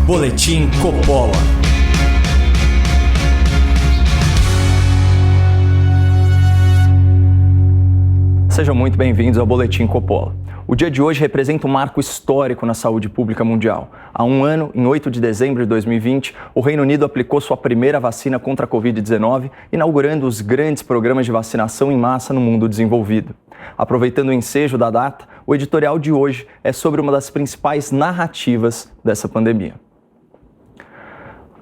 Boletim Coppola. Sejam muito bem-vindos ao Boletim Coppola. O dia de hoje representa um marco histórico na saúde pública mundial. Há um ano, em 8 de dezembro de 2020, o Reino Unido aplicou sua primeira vacina contra a Covid-19, inaugurando os grandes programas de vacinação em massa no mundo desenvolvido. Aproveitando o ensejo da data, o editorial de hoje é sobre uma das principais narrativas dessa pandemia.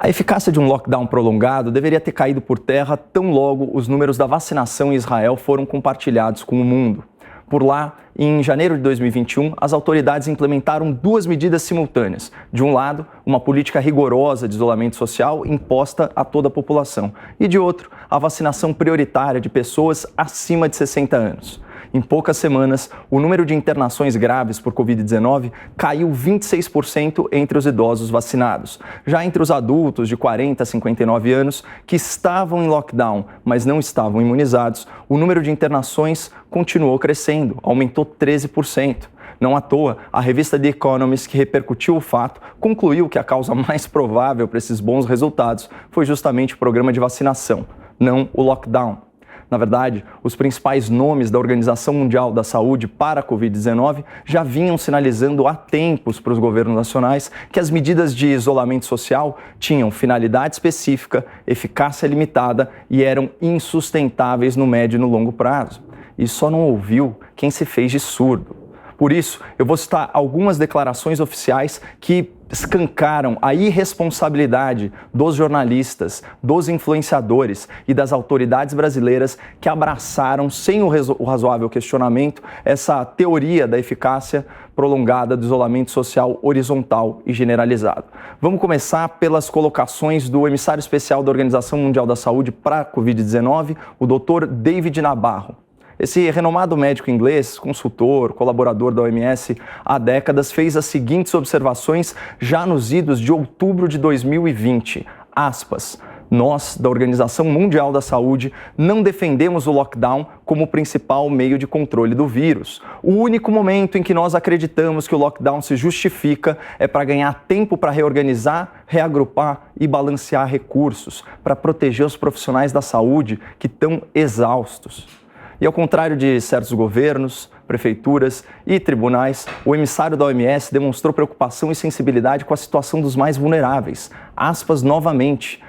A eficácia de um lockdown prolongado deveria ter caído por terra tão logo os números da vacinação em Israel foram compartilhados com o mundo. Por lá, em janeiro de 2021, as autoridades implementaram duas medidas simultâneas. De um lado, uma política rigorosa de isolamento social imposta a toda a população. E de outro, a vacinação prioritária de pessoas acima de 60 anos. Em poucas semanas, o número de internações graves por Covid-19 caiu 26% entre os idosos vacinados. Já entre os adultos de 40 a 59 anos que estavam em lockdown, mas não estavam imunizados, o número de internações continuou crescendo, aumentou 13%. Não à toa, a revista The Economist, que repercutiu o fato, concluiu que a causa mais provável para esses bons resultados foi justamente o programa de vacinação, não o lockdown. Na verdade, os principais nomes da Organização Mundial da Saúde para a Covid-19 já vinham sinalizando há tempos para os governos nacionais que as medidas de isolamento social tinham finalidade específica, eficácia limitada e eram insustentáveis no médio e no longo prazo. E só não ouviu quem se fez de surdo. Por isso, eu vou citar algumas declarações oficiais que escancaram a irresponsabilidade dos jornalistas, dos influenciadores e das autoridades brasileiras que abraçaram, sem o razoável questionamento, essa teoria da eficácia prolongada do isolamento social horizontal e generalizado. Vamos começar pelas colocações do emissário especial da Organização Mundial da Saúde para a Covid-19, o Dr. David Nabarro. Esse renomado médico inglês, consultor, colaborador da OMS há décadas, fez as seguintes observações já nos idos de outubro de 2020. Aspas. Nós, da Organização Mundial da Saúde, não defendemos o lockdown como o principal meio de controle do vírus. O único momento em que nós acreditamos que o lockdown se justifica é para ganhar tempo para reorganizar, reagrupar e balancear recursos, para proteger os profissionais da saúde que estão exaustos. E ao contrário de certos governos, prefeituras e tribunais, o emissário da OMS demonstrou preocupação e sensibilidade com a situação dos mais vulneráveis. Aspas novamente.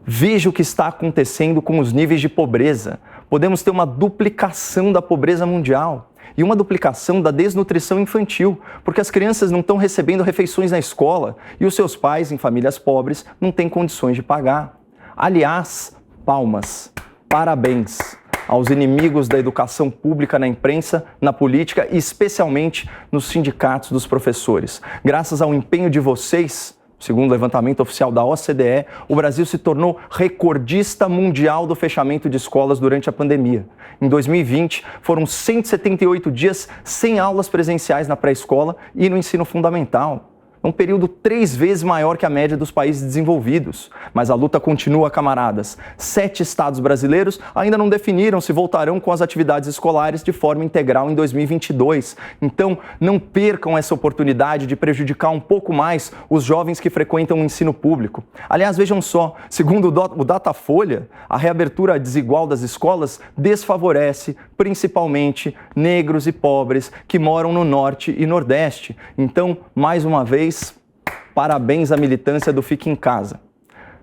Veja o que está acontecendo com os níveis de pobreza. Podemos ter uma duplicação da pobreza mundial e uma duplicação da desnutrição infantil, porque as crianças não estão recebendo refeições na escola e os seus pais, em famílias pobres, não têm condições de pagar. Aliás, palmas, parabéns aos inimigos da educação pública na imprensa, na política e especialmente nos sindicatos dos professores. Graças ao empenho de vocês, segundo o levantamento oficial da OCDE, o Brasil se tornou recordista mundial do fechamento de escolas durante a pandemia. Em 2020, foram 178 dias sem aulas presenciais na pré-escola e no ensino fundamental. Um período 3 vezes maior que a média dos países desenvolvidos. Mas a luta continua, camaradas. 7 estados brasileiros ainda não definiram se voltarão com as atividades escolares de forma integral em 2022. Então, não percam essa oportunidade de prejudicar um pouco mais os jovens que frequentam o ensino público. Aliás, vejam só, segundo o Datafolha, a reabertura desigual das escolas desfavorece principalmente negros e pobres que moram no Norte e Nordeste. Então, mais uma vez, parabéns à militância do Fique em Casa.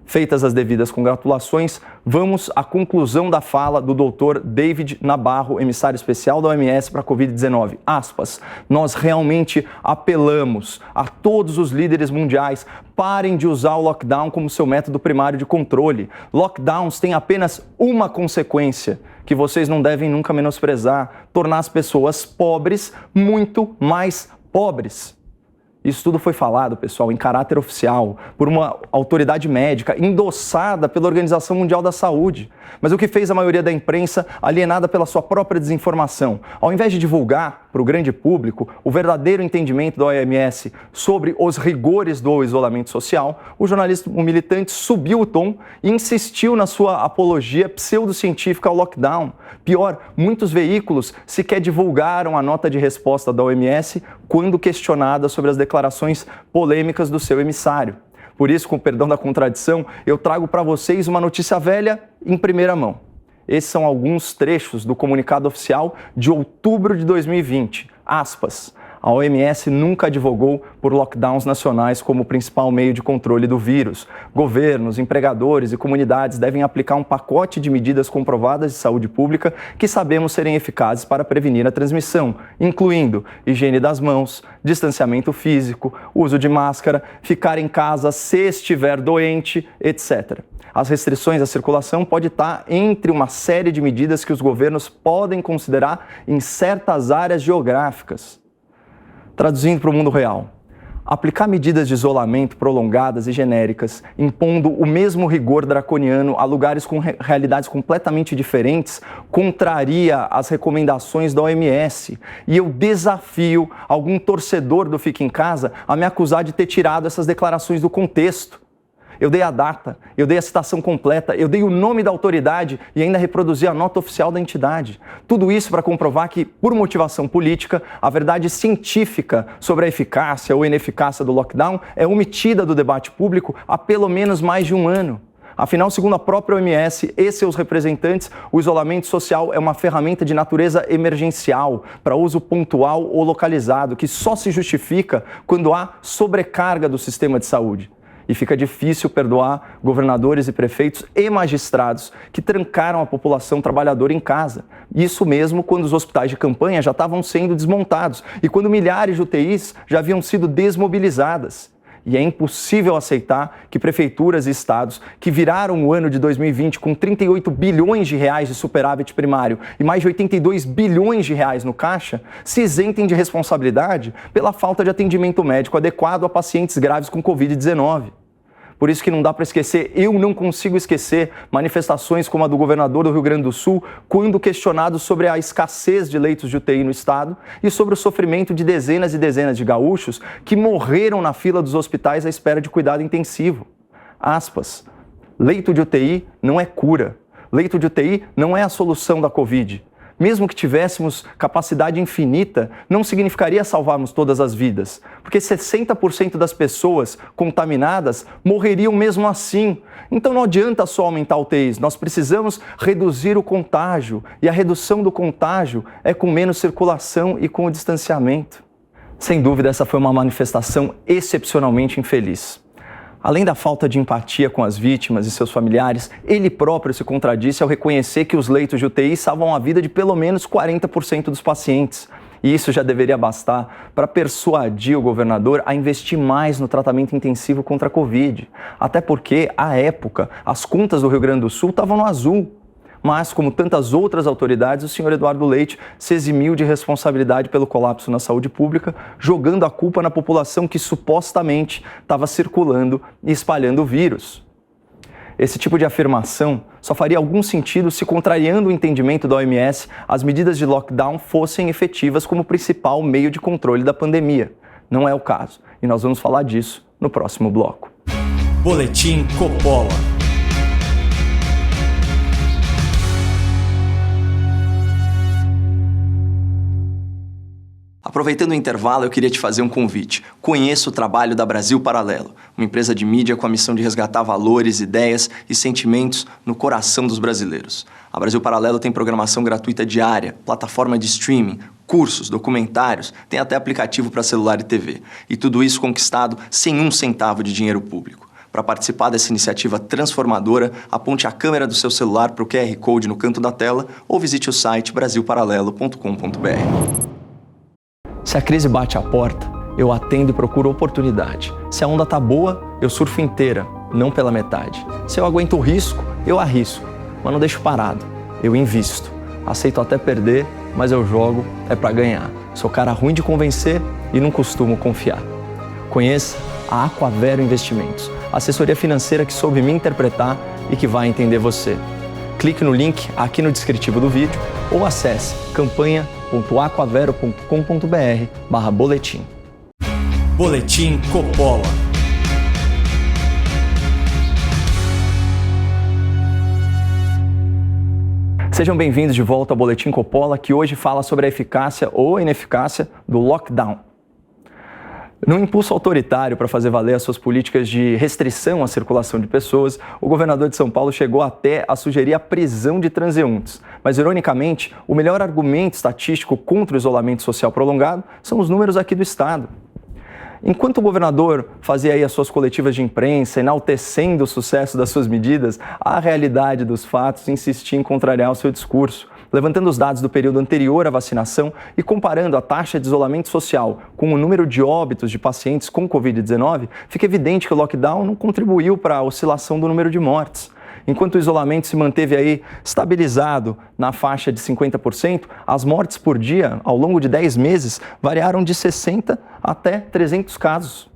Feitas as devidas congratulações, vamos à conclusão da fala do Dr. David Nabarro, emissário especial da OMS para a Covid-19. Aspas, nós realmente apelamos a todos os líderes mundiais, parem de usar o lockdown como seu método primário de controle. Lockdowns têm apenas uma consequência, que vocês não devem nunca menosprezar, tornar as pessoas pobres muito mais pobres. Isso tudo foi falado, pessoal, em caráter oficial, por uma autoridade médica endossada pela Organização Mundial da Saúde. Mas o que fez a maioria da imprensa alienada pela sua própria desinformação? Ao invés de divulgar para o grande público o verdadeiro entendimento da OMS sobre os rigores do isolamento social, o jornalista militante subiu o tom e insistiu na sua apologia pseudocientífica ao lockdown. Pior, muitos veículos sequer divulgaram a nota de resposta da OMS quando questionada sobre as declarações polêmicas do seu emissário. Por isso, com o perdão da contradição, eu trago para vocês uma notícia velha em primeira mão. Esses são alguns trechos do comunicado oficial de outubro de 2020. Aspas. A OMS nunca advogou por lockdowns nacionais como principal meio de controle do vírus. Governos, empregadores e comunidades devem aplicar um pacote de medidas comprovadas de saúde pública que sabemos serem eficazes para prevenir a transmissão, incluindo higiene das mãos, distanciamento físico, uso de máscara, ficar em casa se estiver doente, etc. As restrições à circulação podem estar entre uma série de medidas que os governos podem considerar em certas áreas geográficas. Traduzindo para o mundo real, aplicar medidas de isolamento prolongadas e genéricas, impondo o mesmo rigor draconiano a lugares com realidades completamente diferentes, contraria as recomendações da OMS. E eu desafio algum torcedor do Fique em Casa a me acusar de ter tirado essas declarações do contexto. Eu dei a data, eu dei a citação completa, eu dei o nome da autoridade e ainda reproduzi a nota oficial da entidade. Tudo isso para comprovar que, por motivação política, a verdade científica sobre a eficácia ou ineficácia do lockdown é omitida do debate público há pelo menos mais de um ano. Afinal, segundo a própria OMS e seus representantes, o isolamento social é uma ferramenta de natureza emergencial, para uso pontual ou localizado, que só se justifica quando há sobrecarga do sistema de saúde. E fica difícil perdoar governadores e prefeitos e magistrados que trancaram a população trabalhadora em casa. Isso mesmo quando os hospitais de campanha já estavam sendo desmontados e quando milhares de UTIs já haviam sido desmobilizadas. E é impossível aceitar que prefeituras e estados que viraram o ano de 2020 com 38 bilhões de reais de superávit primário e mais de 82 bilhões de reais no caixa se isentem de responsabilidade pela falta de atendimento médico adequado a pacientes graves com Covid-19. Por isso que não dá para esquecer, eu não consigo esquecer manifestações como a do governador do Rio Grande do Sul, quando questionado sobre a escassez de leitos de UTI no estado e sobre o sofrimento de dezenas e dezenas de gaúchos que morreram na fila dos hospitais à espera de cuidado intensivo. Aspas, leito de UTI não é cura. Leito de UTI não é a solução da Covid. Mesmo que tivéssemos capacidade infinita, não significaria salvarmos todas as vidas, porque 60% das pessoas contaminadas morreriam mesmo assim. Então não adianta só aumentar UTIs, nós precisamos reduzir o contágio, e a redução do contágio é com menos circulação e com o distanciamento. Sem dúvida, essa foi uma manifestação excepcionalmente infeliz. Além da falta de empatia com as vítimas e seus familiares, ele próprio se contradisse ao reconhecer que os leitos de UTI salvam a vida de pelo menos 40% dos pacientes. E isso já deveria bastar para persuadir o governador a investir mais no tratamento intensivo contra a Covid. Até porque, à época, as contas do Rio Grande do Sul estavam no azul. Mas, como tantas outras autoridades, o senhor Eduardo Leite se eximiu de responsabilidade pelo colapso na saúde pública, jogando a culpa na população que supostamente estava circulando e espalhando o vírus. Esse tipo de afirmação só faria algum sentido se, contrariando o entendimento da OMS, as medidas de lockdown fossem efetivas como principal meio de controle da pandemia. Não é o caso, e nós vamos falar disso no próximo bloco. Boletim Coppola. Aproveitando o intervalo, eu queria te fazer um convite. Conheça o trabalho da Brasil Paralelo, uma empresa de mídia com a missão de resgatar valores, ideias e sentimentos no coração dos brasileiros. A Brasil Paralelo tem programação gratuita diária, plataforma de streaming, cursos, documentários, tem até aplicativo para celular e TV. E tudo isso conquistado sem um centavo de dinheiro público. Para participar dessa iniciativa transformadora, aponte a câmera do seu celular para o QR Code no canto da tela ou visite o site brasilparalelo.com.br. Se a crise bate à porta, eu atendo e procuro oportunidade. Se a onda tá boa, eu surfo inteira, não pela metade. Se eu aguento o risco, eu arrisco, mas não deixo parado, eu invisto. Aceito até perder, mas eu jogo é pra ganhar. Sou cara ruim de convencer e não costumo confiar. Conheça a Aquavero Investimentos, assessoria financeira que soube me interpretar e que vai entender você. Clique no link aqui no descritivo do vídeo ou acesse campanha.aquavero.com.br/boletim. Boletim Coppola. Sejam bem-vindos de volta ao Boletim Coppola, que hoje fala sobre a eficácia ou ineficácia do lockdown. No impulso autoritário para fazer valer as suas políticas de restrição à circulação de pessoas, o governador de São Paulo chegou até a sugerir a prisão de transeuntes. Mas, ironicamente, o melhor argumento estatístico contra o isolamento social prolongado são os números aqui do estado. Enquanto o governador fazia aí as suas coletivas de imprensa, enaltecendo o sucesso das suas medidas, a realidade dos fatos insistia em contrariar o seu discurso. Levantando os dados do período anterior à vacinação e comparando a taxa de isolamento social com o número de óbitos de pacientes com Covid-19, fica evidente que o lockdown não contribuiu para a oscilação do número de mortes. Enquanto o isolamento se manteve aí estabilizado na faixa de 50%, as mortes por dia, ao longo de 10 meses, variaram de 60 até 300 casos.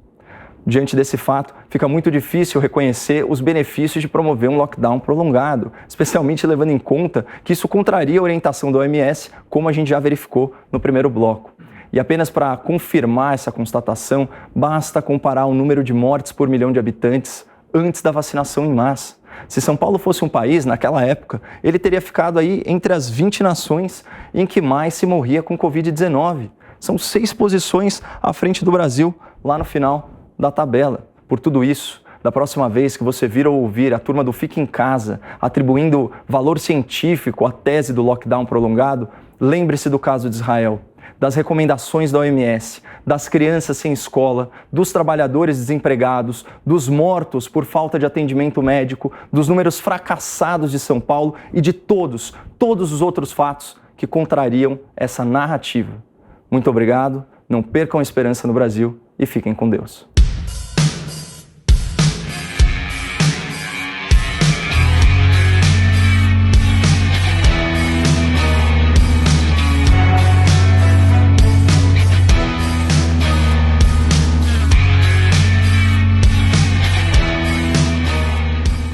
Diante desse fato, fica muito difícil reconhecer os benefícios de promover um lockdown prolongado, especialmente levando em conta que isso contraria a orientação da OMS, como a gente já verificou no primeiro bloco. E apenas para confirmar essa constatação, basta comparar o número de mortes por milhão de habitantes antes da vacinação em massa. Se São Paulo fosse um país, naquela época, ele teria ficado aí entre as 20 nações em que mais se morria com Covid-19. São 6 posições à frente do Brasil, lá no final da tabela. Por tudo isso, da próxima vez que você vir ou ouvir a turma do Fique em Casa atribuindo valor científico à tese do lockdown prolongado, lembre-se do caso de Israel, das recomendações da OMS, das crianças sem escola, dos trabalhadores desempregados, dos mortos por falta de atendimento médico, dos números fracassados de São Paulo e de todos os outros fatos que contrariam essa narrativa. Muito obrigado, não percam a esperança no Brasil e fiquem com Deus.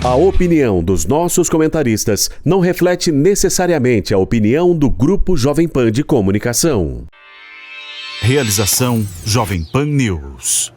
A opinião dos nossos comentaristas não reflete necessariamente a opinião do Grupo Jovem Pan de Comunicação. Realização Jovem Pan News.